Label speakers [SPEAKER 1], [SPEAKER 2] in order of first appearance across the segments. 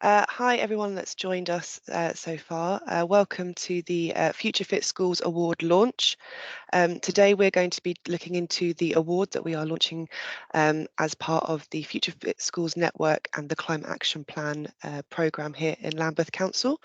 [SPEAKER 1] Hi, everyone that's joined us so far. Welcome to the Future Fit Schools Award launch. Today, we're going to be looking into the award that we are launching as part of the Future Fit Schools Network and the Climate Action Plan programme here in Lambeth Council.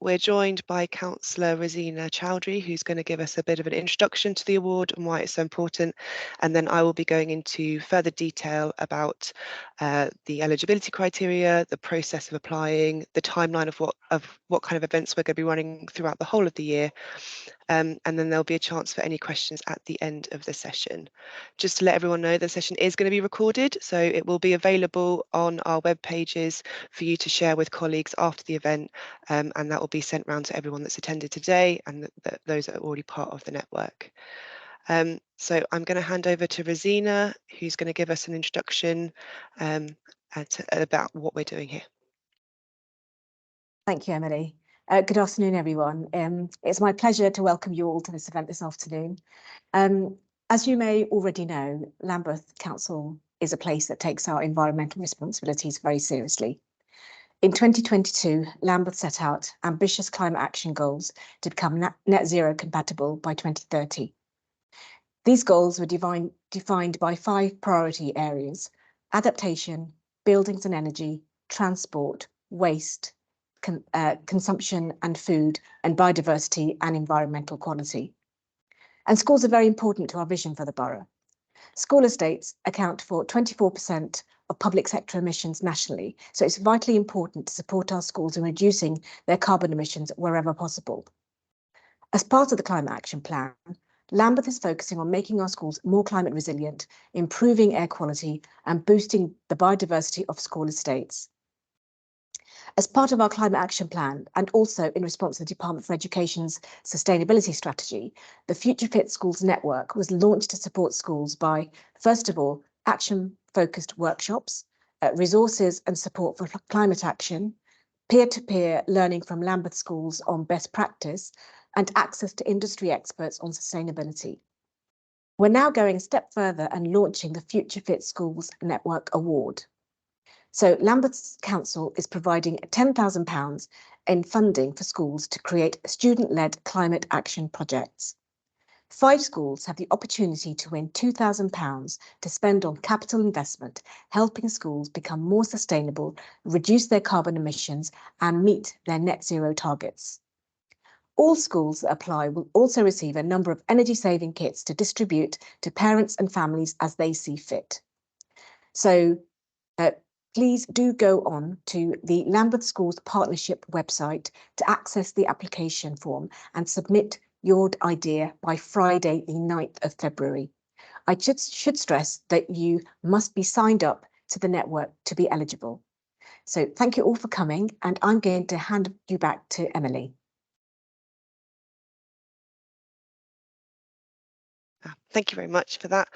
[SPEAKER 1] We're joined by Councillor Rezina Chowdhury, who's going to give us a bit of an introduction to the award and why it's so important. And then I will be going into further detail about the eligibility criteria, the process of applying, the timeline of what kind of events we're going to be running throughout the whole of the year, and then there'll be a chance for any questions at the end of the session. Just to let everyone know, the session is going to be recorded, so it will be available on our web pages for you to share with colleagues after the event, and that will be sent round to everyone that's attended today and those that are already part of the network. So I'm going to hand over to Rezina, who's going to give us an introduction about what we're doing here.
[SPEAKER 2] Thank you, Emily. Good afternoon, everyone. It's my pleasure to welcome you all to this event this afternoon. As you may already know, Lambeth Council is a place that takes our environmental responsibilities very seriously. In 2022, Lambeth set out ambitious climate action goals to become net zero compatible by 2030. These goals were defined by 5 priority areas: adaptation, buildings and energy, transport, waste, consumption and food, and biodiversity and environmental quality. And schools are very important to our vision for the borough. School estates account for 24% of public sector emissions nationally, so it's vitally important to support our schools in reducing their carbon emissions wherever possible. As part of the Climate Action Plan, Lambeth is focusing on making our schools more climate resilient, improving air quality, and boosting the biodiversity of school estates. As part of our Climate Action Plan, and also in response to the Department for Education's sustainability strategy, the Future Fit Schools Network was launched to support schools by, first of all, action-focused workshops, resources and support for climate action, peer-to-peer learning from Lambeth schools on best practice, and access to industry experts on sustainability. We're now going a step further and launching the Future Fit Schools Network Award. So Lambeth Council is providing £10,000 in funding for schools to create student-led climate action projects. 5 schools have the opportunity to win £2,000 to spend on capital investment, helping schools become more sustainable, reduce their carbon emissions, and meet their net zero targets. All schools that apply will also receive a number of energy-saving kits to distribute to parents and families as they see fit. So please do go on to the Lambeth Schools Partnership website to access the application form and submit your idea by Friday, the 9th of February. I just should stress that you must be signed up to the network to be eligible. So thank you all for coming, and I'm going to hand you back to Emily.
[SPEAKER 1] Thank you very much for that.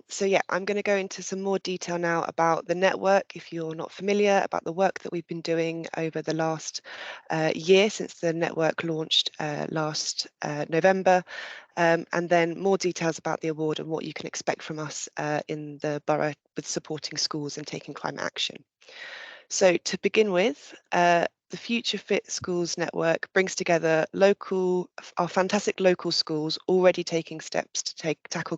[SPEAKER 1] So yeah, I'm going to go into some more detail now about the network, if you're not familiar, about the work that we've been doing over the last year since the network launched last November, and then more details about the award and what you can expect from us in the borough with supporting schools and taking climate action. So to begin with, the Future Fit Schools Network brings together our fantastic local schools already taking steps to tackle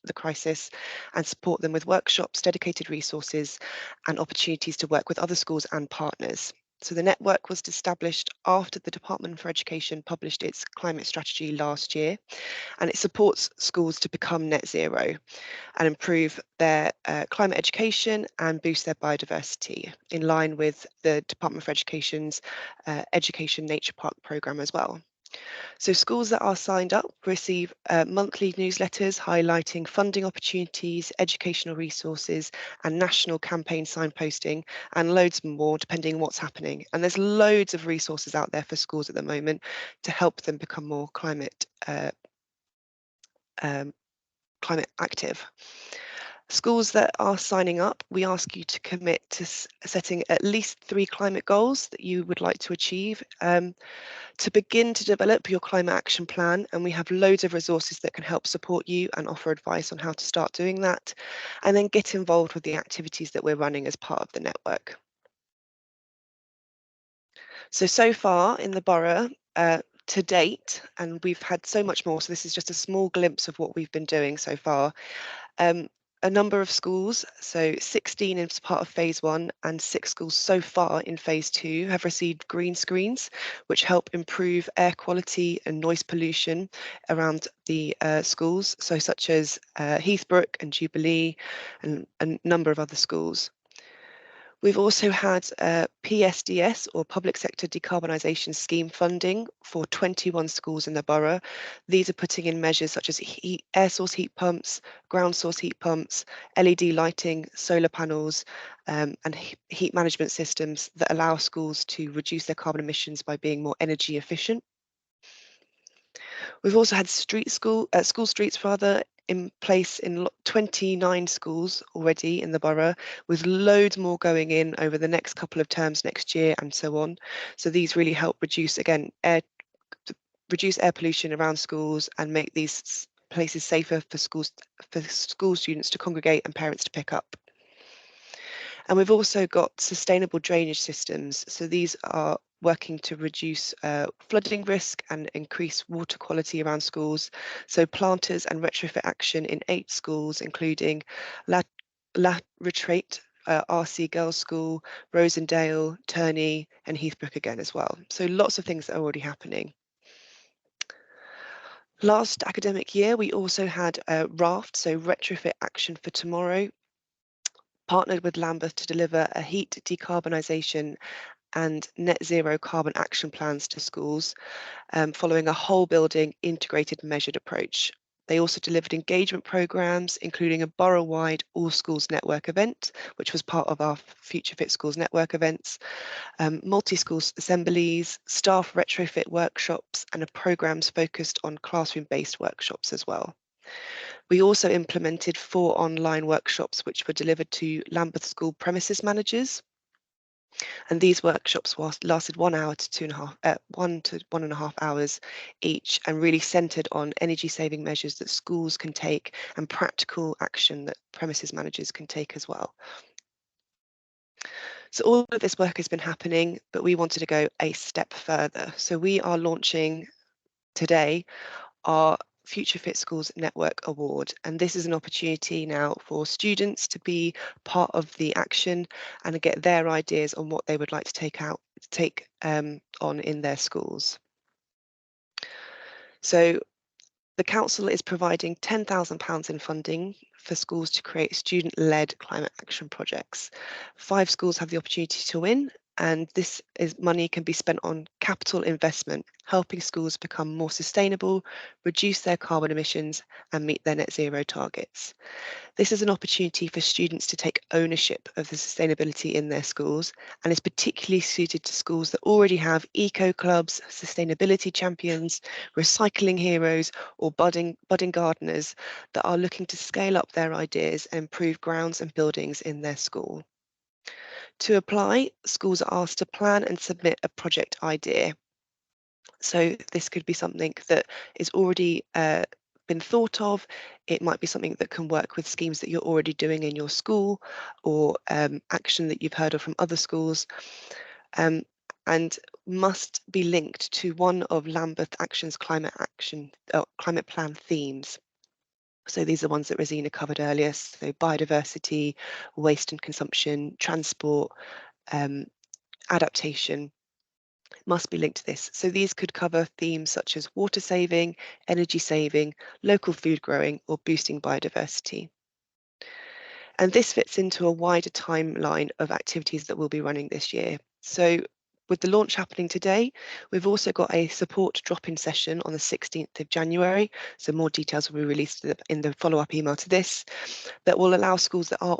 [SPEAKER 1] the crisis and support them with workshops, dedicated resources and opportunities to work with other schools and partners. So the network was established after the Department for Education published its climate strategy last year, and it supports schools to become net zero and improve their climate education and boost their biodiversity in line with the Department for Education's Education Nature Park programme as well. So schools that are signed up receive monthly newsletters highlighting funding opportunities, educational resources and national campaign signposting and loads more depending on what's happening. And there's loads of resources out there for schools at the moment to help them become more climate active. Schools that are signing up, we ask you to commit to setting at least 3 climate goals that you would like to achieve, to begin to develop your climate action plan, and we have loads of resources that can help support you and offer advice on how to start doing that, and then get involved with the activities that we're running as part of the network. So far in the borough, to date, and we've had so much more, so this is just a small glimpse of what we've been doing so far. A number of schools, so 16 as part of phase 1 and 6 schools so far in phase 2 have received green screens, which help improve air quality and noise pollution around the schools, so such as Heathbrook and Jubilee and a number of other schools. We've also had PSDS, or Public Sector Decarbonisation Scheme funding for 21 schools in the borough. These are putting in measures such as air source heat pumps, ground source heat pumps, LED lighting, solar panels, and heat management systems that allow schools to reduce their carbon emissions by being more energy efficient. We've also had school streets rather in place in 29 schools already in the borough, with loads more going in over the next couple of terms next year and so on. So these really help reduce, again, reduce air pollution around schools and make these places safer for school students to congregate and parents to pick up. And we've also got sustainable drainage systems. So these are working to reduce flooding risk and increase water quality around schools. So planters and retrofit action in 8 schools, including La Retraite, RC Girls School, Rosendale, Turney, and Heathbrook again as well. So lots of things that are already happening. Last academic year, we also had RAFT, so Retrofit Action for Tomorrow, partnered with Lambeth to deliver a heat decarbonisation and net zero carbon action plans to schools, following a whole building integrated measured approach. They also delivered engagement programmes, including a borough-wide all schools network event, which was part of our Future Fit Schools network events, multi-school assemblies, staff retrofit workshops, and programmes focused on classroom-based workshops as well. We also implemented 4 online workshops which were delivered to Lambeth School premises managers. And these workshops lasted 1 hour to 1 to 1.5 hours each, and really centred on energy saving measures that schools can take and practical action that premises managers can take as well. So all of this work has been happening, but we wanted to go a step further. So we are launching today our Future Fit Schools Network Award, and this is an opportunity now for students to be part of the action and get their ideas on what they would like to take on in their schools. So the council is providing £10,000 in funding for schools to create student-led climate action projects. 5 schools have the opportunity to win, and money can be spent on capital investment, helping schools become more sustainable, reduce their carbon emissions, and meet their net zero targets. This is an opportunity for students to take ownership of the sustainability in their schools, and is particularly suited to schools that already have eco clubs, sustainability champions, recycling heroes, or budding gardeners that are looking to scale up their ideas and improve grounds and buildings in their school. To apply, schools are asked to plan and submit a project idea. So this could be something that is already been thought of. It might be something that can work with schemes that you're already doing in your school, or action that you've heard of from other schools, and must be linked to one of Lambeth Action's climate plan themes. So these are the ones that Rezina covered earlier, so biodiversity, waste and consumption, transport, adaptation must be linked to this. So these could cover themes such as water saving, energy saving, local food growing, or boosting biodiversity. And this fits into a wider timeline of activities that we'll be running this year. So with the launch happening today, we've also got a support drop-in session on the 16th of January. So more details will be released in the follow-up email to this, that will allow schools that are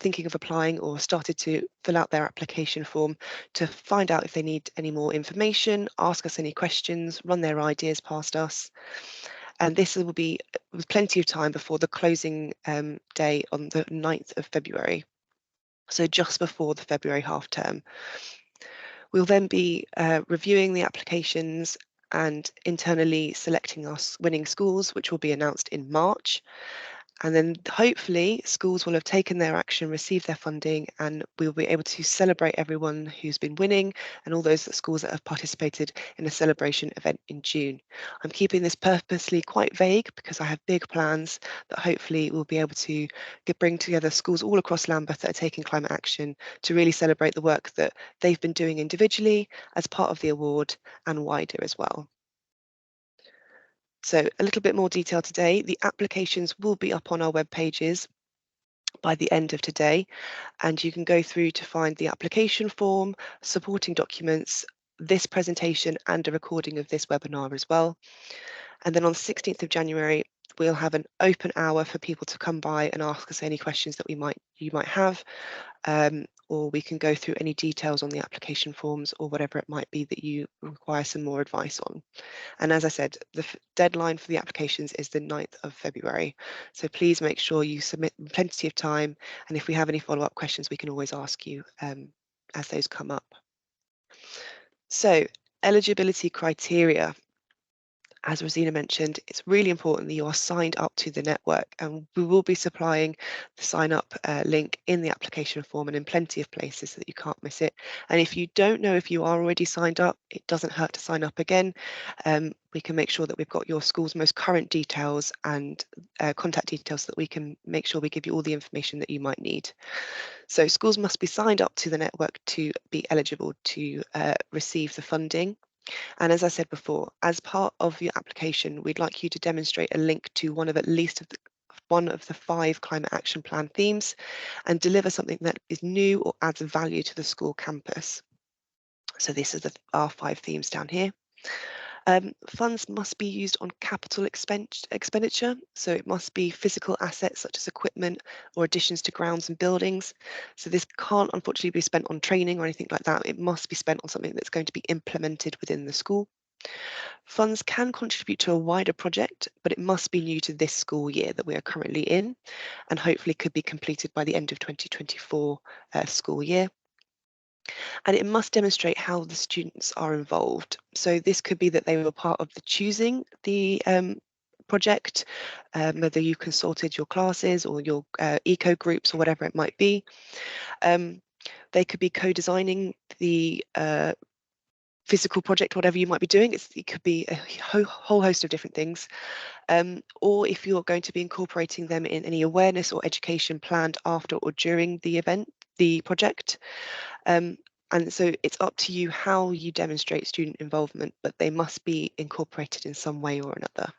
[SPEAKER 1] thinking of applying or started to fill out their application form to find out if they need any more information, ask us any questions, run their ideas past us. And this will be with plenty of time before the closing day on the 9th of February. So just before the February half term. We'll then be reviewing the applications and internally selecting our winning schools, which will be announced in March. And then hopefully schools will have taken their action, received their funding, and we'll be able to celebrate everyone who's been winning and all those schools that have participated in a celebration event in June. I'm keeping this purposely quite vague because I have big plans that hopefully we'll be able to bring together schools all across Lambeth that are taking climate action to really celebrate the work that they've been doing individually as part of the award and wider as well. So a little bit more detail today. The applications will be up on our web pages by the end of today, and you can go through to find the application form, supporting documents, this presentation and a recording of this webinar as well. And then on the 16th of January, we'll have an open hour for people to come by and ask us any questions that you might have, or we can go through any details on the application forms or whatever it might be that you require some more advice on. And as I said, the deadline for the applications is the 9th of February. So please make sure you submit plenty of time. And if we have any follow-up questions, we can always ask you as those come up. So eligibility criteria. As Rezina mentioned, it's really important that you are signed up to the network, and we will be supplying the sign up link in the application form and in plenty of places so that you can't miss it. And if you don't know if you are already signed up, it doesn't hurt to sign up again. We can make sure that we've got your school's most current details and contact details so that we can make sure we give you all the information that you might need. So schools must be signed up to the network to be eligible to receive the funding. And as I said before, as part of your application, we'd like you to demonstrate a link to one of the 5 climate action plan themes and deliver something that is new or adds value to the school campus. So this is our 5 themes down here. Funds must be used on capital expenditure, so it must be physical assets such as equipment or additions to grounds and buildings. So this can't unfortunately be spent on training or anything like that. It must be spent on something that's going to be implemented within the school. Funds can contribute to a wider project, but it must be new to this school year that we are currently in, and hopefully could be completed by the end of 2024 school year. And it must demonstrate how the students are involved. So this could be that they were part of the choosing the project, whether you consulted your classes or your eco groups or whatever it might be. They could be co-designing the physical project, whatever you might be doing. It could be a whole host of different things. Or if you're going to be incorporating them in any awareness or education planned after or during the event, the project. And so it's up to you how you demonstrate student involvement, but they must be incorporated in some way or another.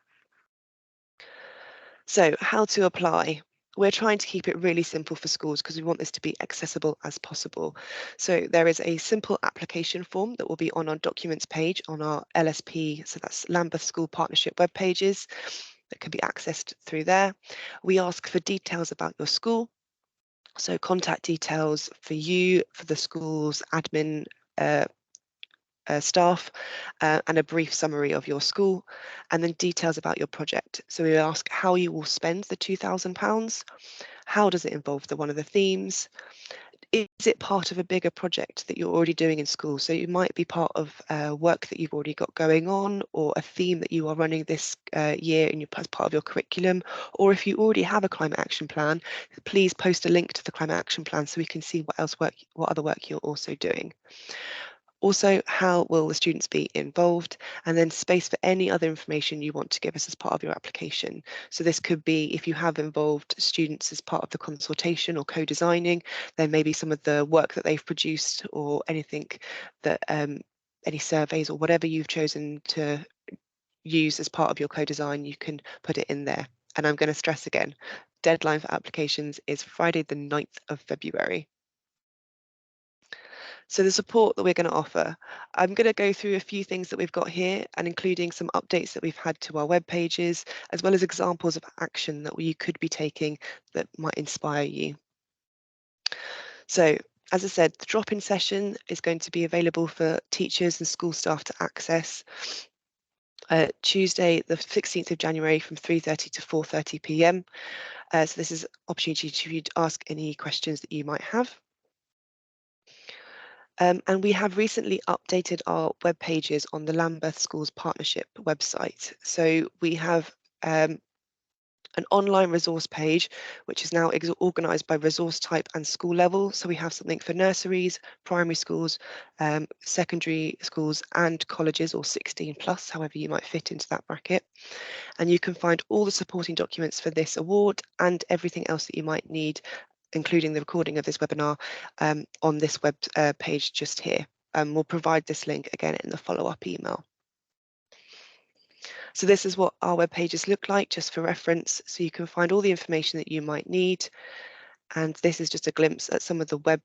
[SPEAKER 1] So how to apply? We're trying to keep it really simple for schools because we want this to be accessible as possible. So there is a simple application form that will be on our documents page on our LSP, so that's Lambeth School Partnership web pages, that can be accessed through there. We ask for details about your school. So contact details for you, for the school's admin staff, and a brief summary of your school, and then details about your project. So we ask how you will spend the £2,000. How does it involve one of the themes? Is it part of a bigger project that you're already doing in school? So you might be part of work that you've already got going on, or a theme that you are running this year as part of your curriculum. Or if you already have a climate action plan, please post a link to the climate action plan so we can see what other work you're also doing. Also, how will the students be involved? And then space for any other information you want to give us as part of your application. So this could be if you have involved students as part of the consultation or co-designing, then maybe some of the work that they've produced or anything that any surveys or whatever you've chosen to use as part of your co-design, you can put it in there. And I'm going to stress again, deadline for applications is Friday the 9th of February. So the support that we're going to offer, I'm going to go through a few things that we've got here and including some updates that we've had to our web pages, as well as examples of action that you could be taking that might inspire you. So as I said, the drop-in session is going to be available for teachers and school staff to access Tuesday, the 16th of January from 3:30 to 4:30 p.m. So this is an opportunity to ask any questions that you might have. And we have recently updated our web pages on the Lambeth Schools Partnership website. So we have an online resource page, which is now organised by resource type and school level. So we have something for nurseries, primary schools, secondary schools and colleges, or 16 plus, however you might fit into that bracket. And you can find all the supporting documents for this award and everything else that you might need, including the recording of this webinar, on this web page just here. We'll provide this link again in the follow-up email. So this is what our web pages look like, just for reference. So you can find all the information that you might need. And this is just a glimpse at some of the web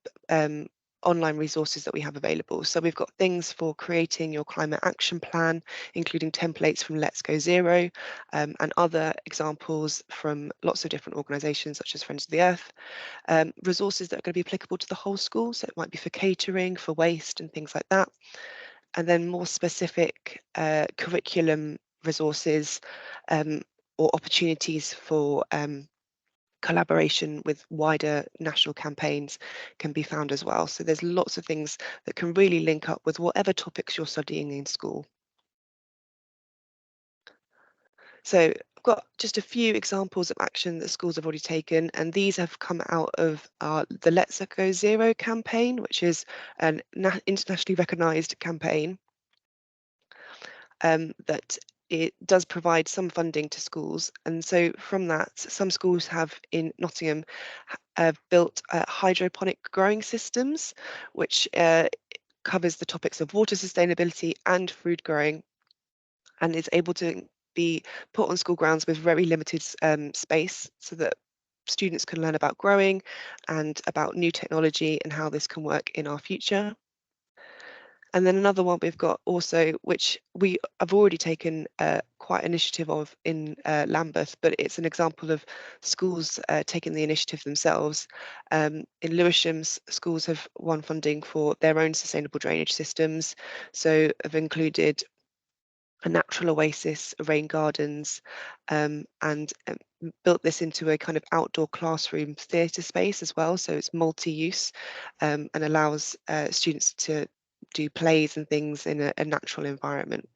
[SPEAKER 1] online resources that we have available. So we've got things for creating your climate action plan, including templates from Let's Go Zero, and other examples from lots of different organisations such as Friends of the Earth. Resources that are going to be applicable to the whole school. So it might be for catering, for waste and things like that. And then more specific curriculum resources or opportunities for collaboration with wider national campaigns can be found as well. So there's lots of things that can really link up with whatever topics you're studying in school. So I've got just a few examples of action that schools have already taken, and these have come out of the Let's Go Zero campaign, which is an internationally recognised campaign that it does provide some funding to schools. And so from that, some schools have in Nottingham built hydroponic growing systems, which covers the topics of water sustainability and food growing, and is able to be put on school grounds with very limited space, so that students can learn about growing and about new technology and how this can work in our future. And then another one we've got also, which we have already taken quite initiative of in Lambeth, but it's an example of schools taking the initiative themselves. In Lewisham, schools have won funding for their own sustainable drainage systems. So have included a natural oasis, rain gardens, and built this into a kind of outdoor classroom theatre space as well. So it's multi-use and allows students to do plays and things in a natural environment.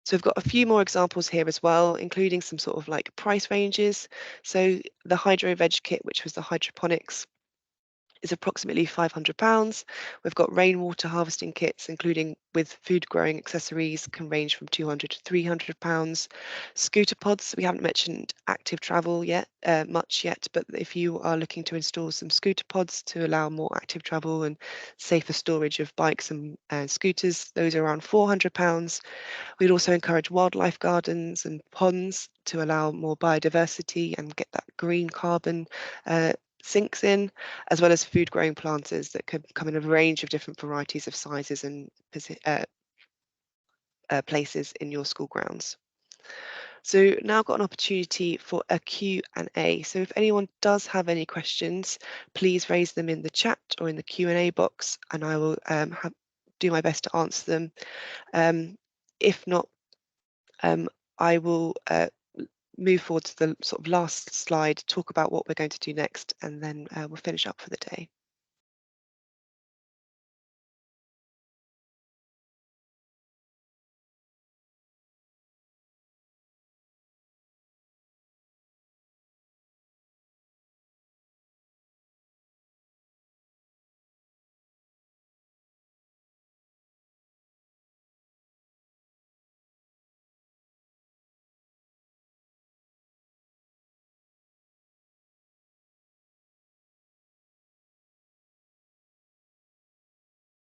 [SPEAKER 1] So we've got a few more examples here as well, including some sort of like price ranges. So the Hydro Veg kit, which was the hydroponics, is approximately £500. We've got rainwater harvesting kits, including with food growing accessories, can range from £200 to £300. Scooter pods, we haven't mentioned active travel yet, much yet, but if you are looking to install some scooter pods to allow more active travel and safer storage of bikes and scooters, those are around £400. We'd also encourage wildlife gardens and ponds to allow more biodiversity and get that green carbon sinks in, as well as food growing planters that could come in a range of different varieties of sizes and places in your school grounds. So now I've got an opportunity for a Q&A. So if anyone does have any questions, please raise them in the chat or in the Q&A box, and I will do my best to answer them. If not, I will move forward to the sort of last slide, talk about what we're going to do next, and then we'll finish up for the day.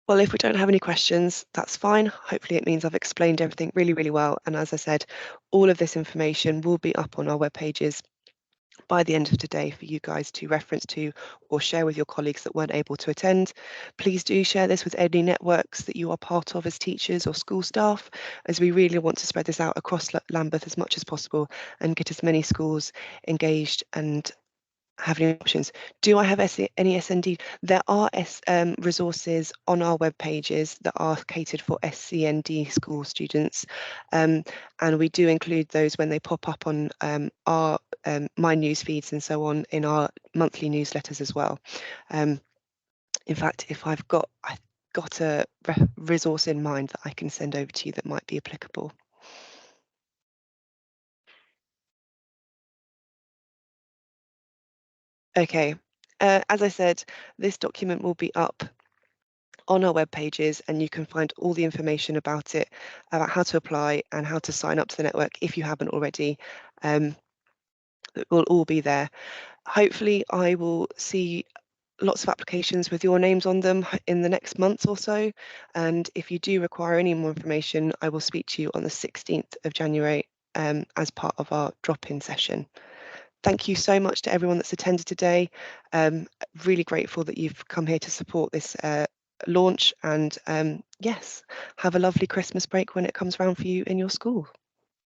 [SPEAKER 1] Well, if we don't have any questions, that's fine. Hopefully it means I've explained everything really, really well. And as I said, all of this information will be up on our web pages by the end of today for you guys to reference to or share with your colleagues that weren't able to attend. Please do share this with any networks that you are part of as teachers or school staff, as we really want to spread this out across Lambeth as much as possible and get as many schools engaged and have any options. Do I have any SND? There are resources on our web pages that are catered for SCND school students, and we do include those when they pop up on our my news feeds and so on in our monthly newsletters as well. In fact, if I've got a resource in mind that I can send over to you that might be applicable. Okay, as I said, this document will be up on our web pages, and you can find all the information about it, about how to apply and how to sign up to the network if you haven't already. It will all be there. Hopefully I will see lots of applications with your names on them in the next month or so, and if you do require any more information, I will speak to you on the 16th of January as part of our drop-in session. Thank you so much to everyone that's attended today. Really grateful that you've come here to support this launch, and yes, have a lovely Christmas break when it comes around for you in your school.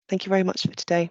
[SPEAKER 1] Thank you very much for today.